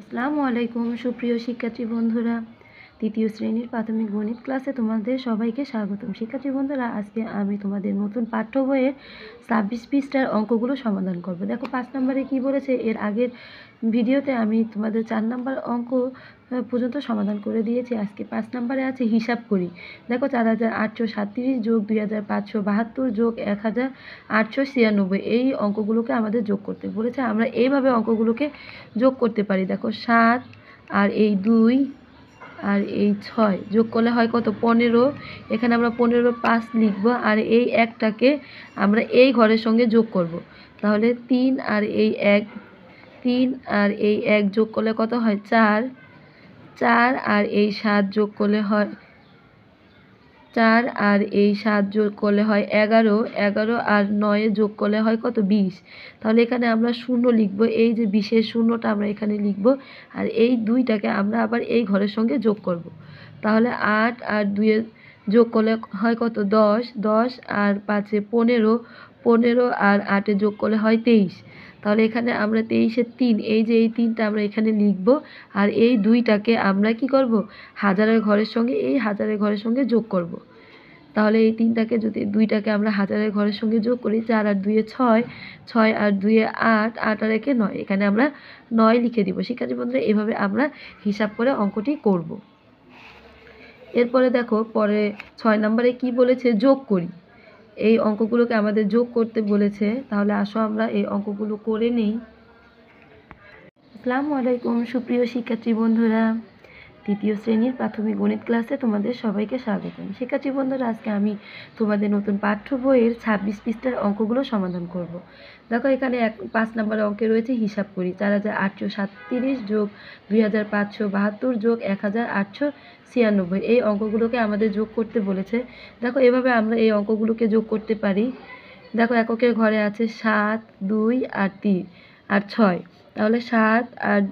আসসালামু আলাইকুম সুপ্রিয় শিক্ষার্থী বন্ধুরা, তৃতীয় শ্রেণীর প্রাথমিক গণিত ক্লাসে তোমাদের সবাইকে স্বাগতম। শিক্ষার্থী বন্ধুরা, আজকে আমি তোমাদের নতুন পাঠ্য বইয়ের 26 পৃষ্ঠার অঙ্কগুলো সমাধান করব। দেখো 5 নম্বরে কি বলেছে, এর আগের ভিডিওতে আমি তোমাদের 4 নম্বর অঙ্ক পর্যন্ত সমাধান করে দিয়েছি। আজকে 5 নম্বরে আছে হিসাব করি। দেখো 4837 যোগ 2572 যোগ 1896, এই অঙ্কগুলোকে আমাদের যোগ করতে বলেছে। আমরা এইভাবে অঙ্কগুলোকে যোগ করতে পারি। দেখো 7 আর এই 2 আর এই 6 যোগ করলে হয় কত? 15। এখানে আমরা 15 5 লিখব, আর এই একটাকে আমরা এই ঘরের সঙ্গে যোগ করব। তাহলে 3 আর এই 1 যোগ করলে কত হয়? 4। 4 আর এই 7 যোগ করলে হয় 4 আর এই 7 যোগ করলে হয় 11। 11 আর 9 যোগ করলে হয় কত? 20। তাহলে এখানে আমরা শূন্য লিখব, এই যে 20-এর শূন্যটা আমরা এখানে লিখব, আর এই 2টাকে আমরা আবার এই ঘরের সঙ্গে যোগ করব। তাহলে 8 আর 2 যোগ করলে হয় কত? 10। 10 আর 5-এ 15। 15 আর 8-এ যোগ করলে হয় 23। তাহলে এখানে আমরা 23-এর 3, এই যে এই 3টা আমরা এখানে লিখব, আর এই 2টাকে আমরা কি করব? হাজারের ঘরের সঙ্গে এই হাজারের ঘরের সঙ্গে যোগ করব। তাহলে এই 3টাকে যদি 2টাকে আমরা হাজারের ঘরের সঙ্গে যোগ করি, 4 আর 2-এ 6, 6 আর 2-এ 8, 8 আর 1-এ 9, এখানে আমরা 9 লিখে দিব। শিক্ষার্থী বন্ধুরা, এভাবে আমরা হিসাব করে অঙ্কটি করব। এরপরে দেখো পরে 6 নম্বরে কি বলেছে? যোগ করি। এই অঙ্কগুলোকে আমাদের যোগ করতে বলেছে। তাহলে আসো আমরা এই অঙ্কগুলো করে নিই। আসসালামু আলাইকুম সুপ্রিয় শিক্ষার্থী বন্ধুরা, তৃতীয় শ্রেণীর প্রাথমিক গণিত ক্লাসে তোমাদের সবাইকে স্বাগতম। শিক্ষার্থী বন্ধুরা, আজকে আমি তোমাদের নতুন পাঠ্য বইয়ের 26 পৃষ্ঠার অঙ্কগুলো সমাধান করব। দেখো এখানে 5 নম্বর অঙ্কে রয়েছে হিসাব করি। 4837 যোগ 2572 যোগ 1896, এই অঙ্কগুলোকে আমাদের যোগ করতে বলেছে। দেখো এভাবে আমরা এই অঙ্কগুলোকে যোগ করতে পারি। দেখো এককের ঘরে আছে 7, 2 আর 3 আর 6। তাহলে 7 আর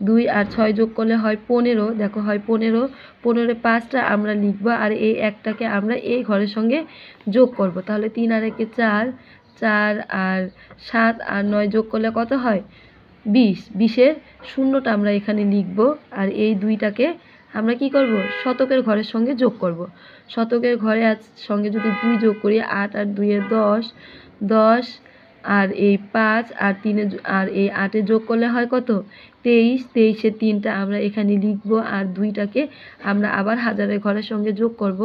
2 আর 6 যোগ করলে হয় 15। দেখো হয় 15। 15-এ 5টা আমরা লিখব, আর এই একটাকে আমরা এই ঘরের সঙ্গে যোগ করব। তাহলে 3 আর 1-এ 4। 4 আর 7 আর 9 যোগ করলে কত হয়? 20। 20-এর শূন্যটা আমরা এখানে লিখব, আর এই 2টাকে আমরা কি করব? শতকের ঘরের সঙ্গে যোগ করব। শতকের ঘরে সঙ্গে যদি 2 যোগ করি, 8 আর 2-এ 10। 10 আর এই 5 আর 3-এ আর এই 8-এ যোগ করলে হয় কত? 23। 23-এর 3টা আমরা এখানে লিখব, আর 2টাকে আমরা আবার হাজারের ঘরের সঙ্গে যোগ করব।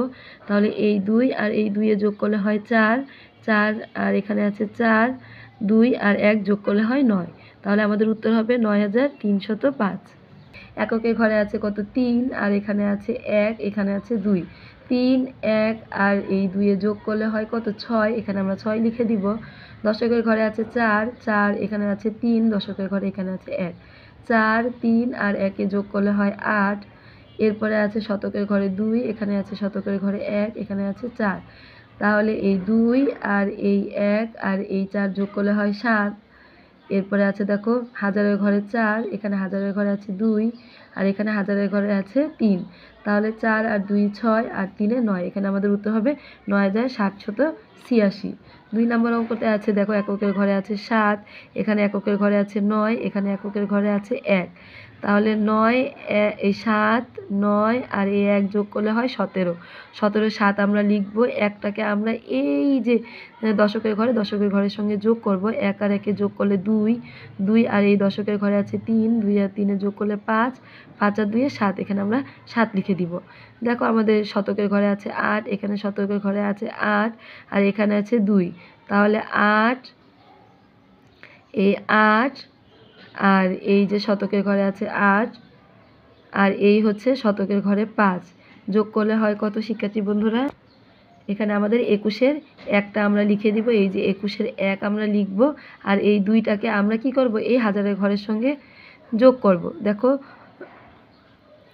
তাহলে এই 2 আর এই 2-এ যোগ করলে হয় 4। 4 আর এখানে আছে 4। 2 আর 1 যোগ করলে হয় 9। তাহলে আমাদের উত্তর হবে 9305। এককের ঘরে আছে কত? 3, আর এখানে আছে 1, এখানে আছে 2। 3, 1 আর এই 2-এ যোগ করলে হয় কত? 6, এখানে আমরা 6 লিখে দিব। দশকের ঘরে আছে 4। 4 এখানে আছে 3, দশকের ঘরে এখানে আছে 1। 4, 3 আর 1-এ যোগ করলে হয় 8। এরপরে আছে শতকের ঘরে 2, এখানে আছে শতকের ঘরে 1, এখানে আছে 4। তাহলে এই 2 আর এই 1 আর এই 4 যোগ করলে হয় 7। এরপরে আছে দেখো হাজারের ঘরে 4, এখানে হাজারের ঘরে আছে 2, আর এখানে হাজারের ঘরে আছে 3। তাহলে 4 আর 2 6 আর 3-এ 9, এখানে আমাদের উত্তর হবে 9786। 2 নম্বর অঙ্কতে আছে দেখো এককের ঘরে আছে 7, এখানে এককের ঘরে আছে 9, এখানে এককের ঘরে আছে 1। তাহলে 9 এই 7 9 আর এই 1 যোগ করলে হয় 17। 17-এ 7 আমরা লিখব, একটাকে আমরা এই যে দশকের ঘরের সঙ্গে যোগ করব। 1 আর 1-এ যোগ করলে 2। 2 আর এই দশকের ঘরে আছে 3। 2 আর 3-এ যোগ করলে 5। 5 আর 2-এ 7, এখানে আমরা 7 লিখে দিব। দেখো আমাদের শতকের ঘরে আছে 8, এখানে শতকের ঘরে আছে 8, আর এখানে আছে 2। তাহলে 8 এই 8 আর এই যে শতকের ঘরে আছে 8, আর এই হচ্ছে শতকের ঘরে 5, যোগ করলে হয় কত শিক্ষার্থী বন্ধুরা? এখানে আমাদের 21-এর 1টা আমরা লিখে দিব, এই যে 21-এর 1 আমরা লিখব, আর এই 2টাকে আমরা কি করব? এই হাজারের ঘরের সঙ্গে যোগ করব। দেখো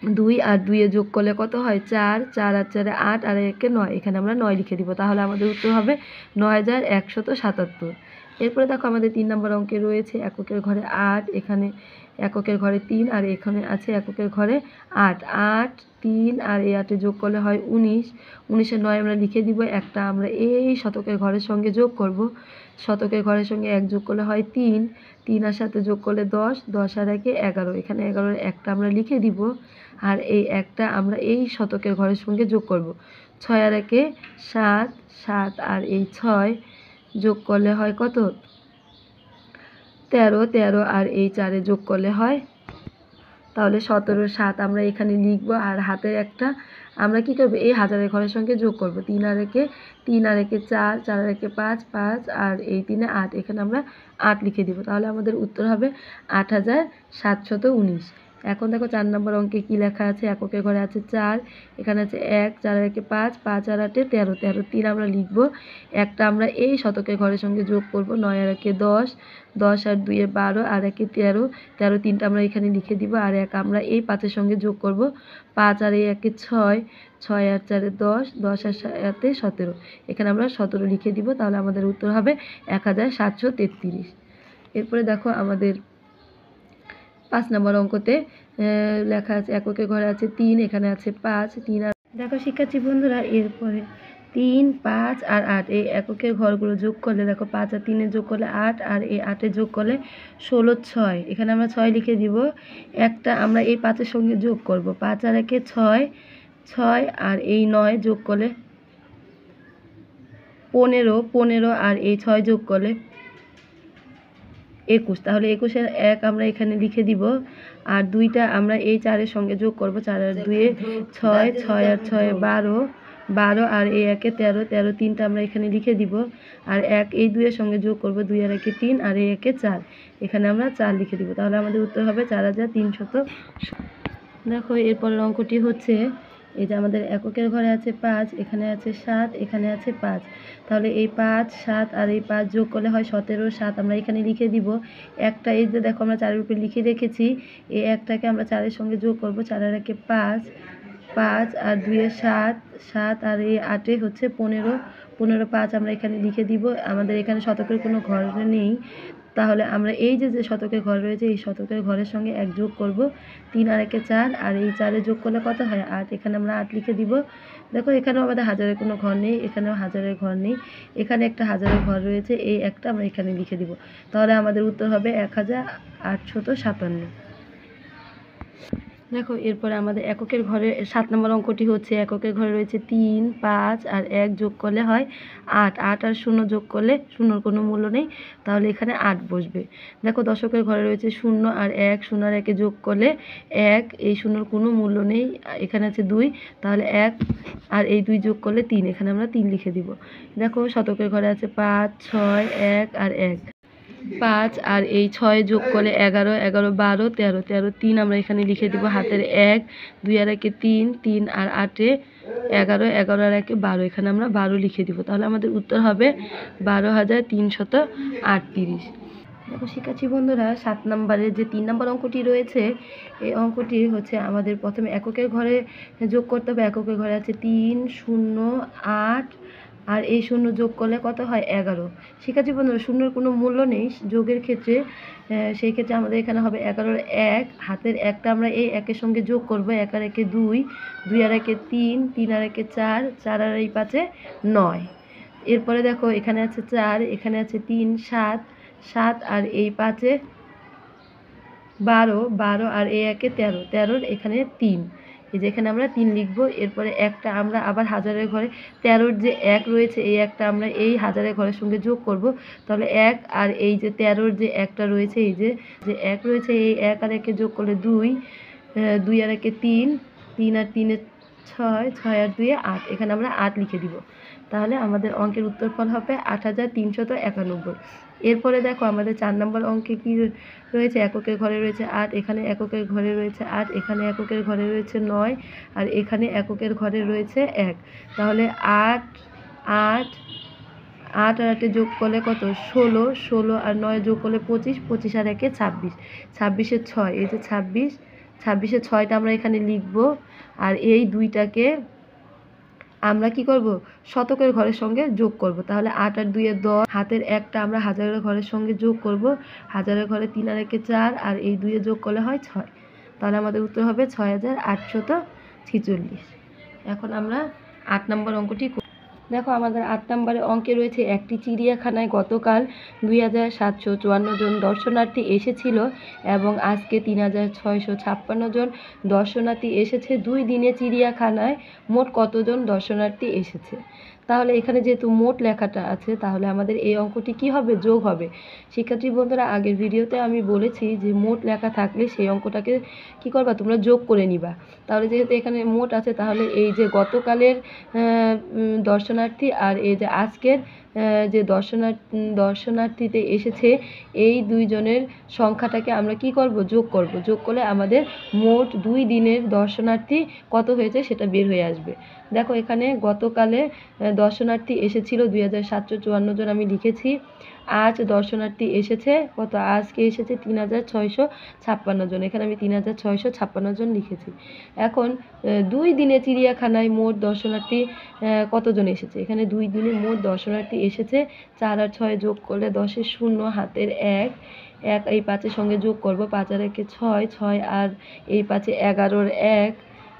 2 আর 2-এ যোগ করলে কত হয়? 4। 4 আর 4-এ 8, আর 1-এ 9, এখানে আমরা 9 লিখে দিব। তাহলে আমাদের উত্তর হবে 9177। এরপরে দেখো আমাদের 3 নম্বর অঙ্কে রয়েছে এককের ঘরে 8, এখানে এককের ঘরে 3 আর এখানে আছে এককের ঘরে 8। 8 3 আর এই 8 যোগ করলে হয় 19। 19 9 আমরা লিখে দিব, একটা আমরা এই শতকের ঘরের সঙ্গে যোগ করব। শতকের ঘরের সঙ্গে 1 যোগ করলে হয় 3, 3 আর সাথে যোগ করলে 10, 10 আর 1 11। এখানে 11 একটা আমরা লিখে দিব, আর এই একটা আমরা এই শতকের ঘরের সঙ্গে যোগ করব। 6 আর 1 7, 7 আর এই 6 যোগ করলে হয় কত? 13, 13 আর এই 4 যোগ করলে হয়, তাহলে 17, 7 আমরা এখানে লিখব। আর হাতের একটা আমরা কি করব? এই হাজারের ঘরের সঙ্গে যোগ করব। 3 আর 1 3 আর 1 4, 4 আর 1 5, 5 আর এই 3 এ 8, এখানে আমরা 8 লিখে দিব। তাহলে আমাদের উত্তর হবে 8719। এখন দেখো 4 নম্বর অঙ্কে কি লেখা আছে। এককের ঘরে আছে 4, এখানে আছে 1, 4 আর 1 5, 5 আর 8 13, 13 3 আমরা লিখব। একটা আমরা এই শতকের ঘরের সঙ্গে যোগ করব। 9 আর 1 10, 10 আর 2 12 আর 1 13, 13 3টা আমরা এখানে লিখে দিব। আর 1 আমরা এই 5-এর সঙ্গে যোগ করব। 5 আর এই 1 6, 6 আর 4 10, 10 আর 7 17, এখানে আমরা 17 লিখে দিব। তাহলে আমাদের উত্তর হবে 1733। এরপরে দেখো আমাদের 5 নম্বর অঙ্কতে লেখা আছে এককের ঘরে আছে 3, এখানে আছে 5, 3 আর দেখো শিক্ষার্থী বন্ধুরা, এরপরে 3, 5 আর 8 এই এককের ঘরগুলো যোগ করলে দেখো 5 আর 3 যোগ করলে 8 আর এই 8 যোগ করলে 16, 6, এখানে আমরা 6 লিখে দিব। একটা আমরা এই 5-এর সঙ্গে যোগ করব। 5 আর 1 6, 6 আর এই 9 যোগ করলে 15, 15 আর এই 6 যোগ করলে 21। তাহলে 21-এর 1 আমরা এখানে লিখে দিব। আর 2টা আমরা এই 4-এর সঙ্গে যোগ করব। 4 আর 2 6, 6 আর 6 12, 12 আর এই 1 13, 13 3টা আমরা এখানে লিখে দিব। আর 1 এই 2-এর সঙ্গে যোগ করব। 2 আর 1 3 আর এই 1 4, এখানে আমরা 4 লিখে দিব। তাহলে আমাদের উত্তর হবে 4300। দেখো এরপরের অঙ্কটি হচ্ছে এই যে আমাদের এককের ঘরে আছে 5, এখানে আছে 7, এখানে আছে 5। তাহলে এই 5, 7 আর এই 5 যোগ করলে হয় 17, 7 আমরা এখানে লিখে দিব। একটা এই যে দেখো আমরা 4-এর উপরে লিখে রেখেছি, এই একটাকে আমরা 4-এর সঙ্গে যোগ করব। 4 আর 1 5, 5 আর 2 7, 7 আর এই 8 হচ্ছে 15, 15 5 আমরা এখানে লিখে দিব। আমাদের এখানে শতকের কোনো ঘর নেই, তাহলে আমরা এই যে শতকের ঘর রয়েছে এই শতকের ঘরের সঙ্গে 1 যোগ করব। 3 আর 1 4 আর এই 4 যোগ করলে কত হয়? 8, এখানে আমরা 8 লিখে দিব। দেখো এখানেও আমাদের হাজারের কোনো ঘর নেই, এখানেও হাজারের ঘর নেই, এখানে একটা হাজারের ঘর রয়েছে, এই একটা আমরা এখানে লিখে দিব। তাহলে আমাদের উত্তর হবে 1857। দেখো এরপরে আমাদের এককের ঘরে 7 নম্বর অঙ্কটি হচ্ছে এককের ঘরে রয়েছে 3, 5 আর 1 যোগ করলে হয় 8, 8 আর 0 যোগ করলে 0-র কোনো মূল্য নেই, তাহলে এখানে 8 বসবে। দেখো দশকের ঘরে রয়েছে 0 আর 1, 0 আর 1 যোগ করলে 1, এই 0-র কোনো মূল্য নেই, এখানে আছে 2, তাহলে 1 আর এই 2 যোগ করলে 3, এখানে আমরা 3 লিখে দিব। দেখো শতকের ঘরে আছে 5, 6, 1 আর 1, 5 আর এই 6 যোগ করলে 11, 11 12 13, 13 3 আমরা এখানে লিখে দিব হাতের 1, 2 আর 1 3, 3 আর 8 11, 11 আর 1 12, এখানে আমরা 12 লিখে দিব। তাহলে আমাদের উত্তর হবে 12338। দেখো শিক্ষার্থী বন্ধুরা 7 নম্বরে যে 3 নম্বর অঙ্কটি রয়েছে এই অঙ্কটি হচ্ছে আমাদের প্রথমে এককের ঘরে যোগ করতে হবে। এককের ঘরে আছে 3, 0, 8 আর এই 0 যোগ করলে কত হয়? 11। শিক্ষার্থী বন্ধুরা 0-র কোনো মূল্য নেই যোগের ক্ষেত্রে, সেই ক্ষেত্রে আমাদের এখানে হবে 11-র 1, হাতের 1টা আমরা এই 1-এর সঙ্গে যোগ করব। 1 আর 1 2, 2 আর 1 3, 3 আর 1 4, 4 আর এই 5 9। এরপরে দেখো এখানে আছে 4, এখানে আছে 3, 7, 7 আর এই 5 12, 12 আর এই 1 13, 13 এখানে 3, এই যে এখানে আমরা 3 লিখব। এরপরে একটা আমরা আবার হাজারের ঘরে 13-র যে 1 রয়েছে এই একটা আমরা এই হাজারের ঘরের সঙ্গে যোগ করব। তাহলে 1 আর এই যে 13-র যে 1টা রয়েছে এই যে 1 রয়েছে এই 1 আর 1 যোগ করলে 2, 2 আর 1 3, 3 আর 3 6, 6 আর 2 8, এখানে আমরা 8 লিখে দিব। তাহলে আমাদের অঙ্কের উত্তরফল হবে 8391। এরপরে দেখো আমাদের 4 নম্বর অঙ্কে কি রয়েছে এককের ঘরে রয়েছে 8, এখানে এককের ঘরে রয়েছে 8, এখানে এককের ঘরে রয়েছে 9 আর এখানে এককের ঘরে রয়েছে 1। তাহলে 8, 8, 8 আর 8 যোগ করলে কত? 16, 16 আর 9 যোগ করলে 25, 25 আর 1 26, 26-এর 6, এই যে 26, 26-এর 6টা আমরা এখানে লিখব। আর এই 2টাকে আমরা কি করব, শতকের ঘরের সঙ্গে যোগ করব। তাহলে 8 আর 2 এ 10, হাতের 1টা আমরা হাজারের ঘরের সঙ্গে যোগ করব। হাজারের ঘরে 3 আর 1 এ 4, আর এই 2 এ যোগ করলে হয় 6। তাহলে আমাদের উত্তর হবে 6846। এখন আমরা 8 নম্বর অঙ্কটি দেখো, আমাদের 8 নম্বরে অঙ্কে রয়েছে, একটি চিড়িয়াখানায় গতকাল 2754 জন দর্শনার্থী এসেছিল এবং আজকে 3656 জন দর্শনার্থী এসেছে। 2 দিনে চিড়িয়াখানায় মোট কতজন দর্শনার্থী এসেছে? তাহলে এখানে যেহেতু মোট লেখাটা আছে, তাহলে আমাদের এই অঙ্কটি কি হবে, যোগ হবে। শিক্ষার্থী বন্ধুরা, আগের ভিডিওতে আমি বলেছি যে মোট লেখা থাকলে সেই অঙ্কটাকে কি করবা, তোমরা যোগ করে নিবা। তাহলে যেহেতু এখানে মোট আছে, তাহলে এই যে গতকালের দর্শনার্থী আর এই যে আজকের যে দর্শনার্থীতে এসেছে, এই 2 জনের সংখ্যাটাকে আমরা কি করব, যোগ করব। যোগ করলে আমাদের মোট 2 দিনের দর্শনার্থী কত হয়েছে সেটা বের হয়ে আসবে। দেখো, এখানে গতকালে দর্শনার্থী এসেছিল 2754 জন, আমি লিখেছি। আজ দর্শনার্থী এসেছে কত, আজকে এসেছে 3656 জন, এখানে আমি 3656 জন লিখেছি। এখন 2 দিনে চিড়িয়াখানায় মোট দর্শনার্থী কতজন এসেছে? এখানে 2 দিনে মোট দর্শনার্থী এসেছে। 4 আর 6 যোগ করলে 10 এর 0, হাতের 1 এই 5-এর সঙ্গে যোগ করব। 5 আর 1 এ 6, 6 আর এই 5 এ 11-র 1,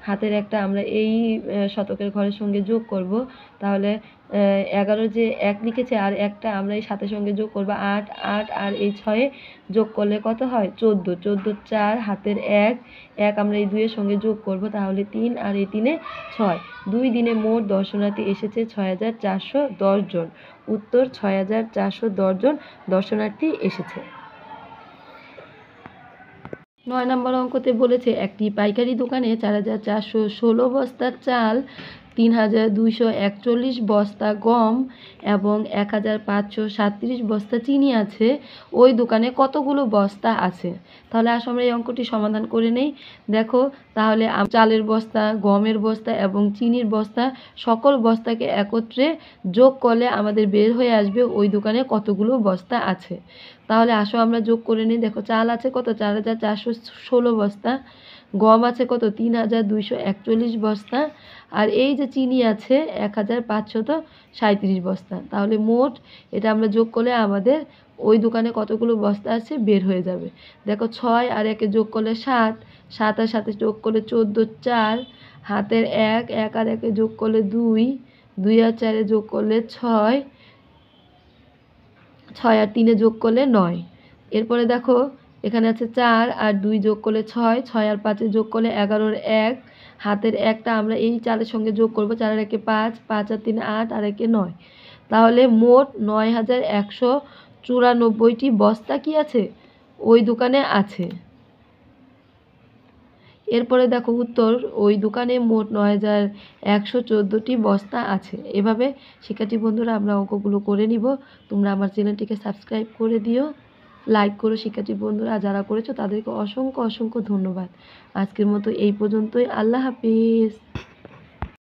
হাতের 1টা আমরা এই শতকের ঘরের সঙ্গে যোগ করব। তাহলে 11 যে 1 লিখেছে আর 1টা আমরা এই 7-এর সঙ্গে যোগ করব, 8, 8 আর এই 6 যোগ করলে কত হয়, 14, 14 4, হাতের 1 আমরা এই 2-এর সঙ্গে যোগ করব। তাহলে 3 আর এই 3-এ 6। 2 দিনে মোট দর্শনার্থী এসেছে 6410 জন। উত্তর 6410 জন দর্শনার্থী এসেছে। 9 নম্বর অঙ্কতে বলেছে, একটি পাইকারি দোকানে 4416 বস্তা চাল, 3241 বস্তা গম এবং 1537 বস্তা চিনি আছে। ওই দোকানে কতগুলো বস্তা আছে? তাহলে আসলে আমরা এই অঙ্কটি সমাধান করে নেই। দেখো, তাহলে চালের বস্তা, গমের বস্তা এবং চিনির বস্তা, সকল বস্তাকে একত্রে যোগ করলে আমাদের বের হয়ে আসবে ওই দোকানে কতগুলো বস্তা আছে। তাহলে আসো আমরা যোগ করে নিই। দেখো, চাল আছে কত, 4416 বস্তা, গম আছে কত, 3241 বস্তা, আর এই যে চিনি আছে 1537 বস্তা। তাহলে মোট এটা আমরা যোগ করলে আমাদের ওই দোকানে কতগুলো বস্তা আছে বের হয়ে যাবে। দেখো, 6 আর 1-এ যোগ করলে 7, 7 আর 7-এ যোগ করলে 14, 4, হাতের 1, 1 আর 1-এ যোগ করলে 2, 2 আর 4-এ যোগ করলে 6, 6 আর 3-এ যোগ করলে 9। এরপরে দেখো, এখানে আছে 4 আর 2 যোগ করলে 6, 6 আর 5-এ যোগ করলে 11-র 1, হাতের 1টা আমরা এই 4-এর সঙ্গে যোগ করব। 4 আর 1-এ 5, 5 আর 3-এ 8 আর 1-এ 9। তাহলে মোট 9194টি বস্তা কি আছে, ওই দোকানে আছে। এরপরে দেখো উত্তর, ওই দোকানে মোট 9114টি বস্তা আছে। এভাবে শিক্ষার্থী বন্ধুরা আমরা অঙ্কগুলো করে নিব। তোমরা আমার চ্যানেলটিকে সাবস্ক্রাইব করে দিও, লাইক করো। শিক্ষার্থী বন্ধুরা যারা করেছো তাদেরকে অসংখ্য অসংখ্য ধন্যবাদ। আজকের মতো এই পর্যন্তই। আল্লাহ হাফিজ।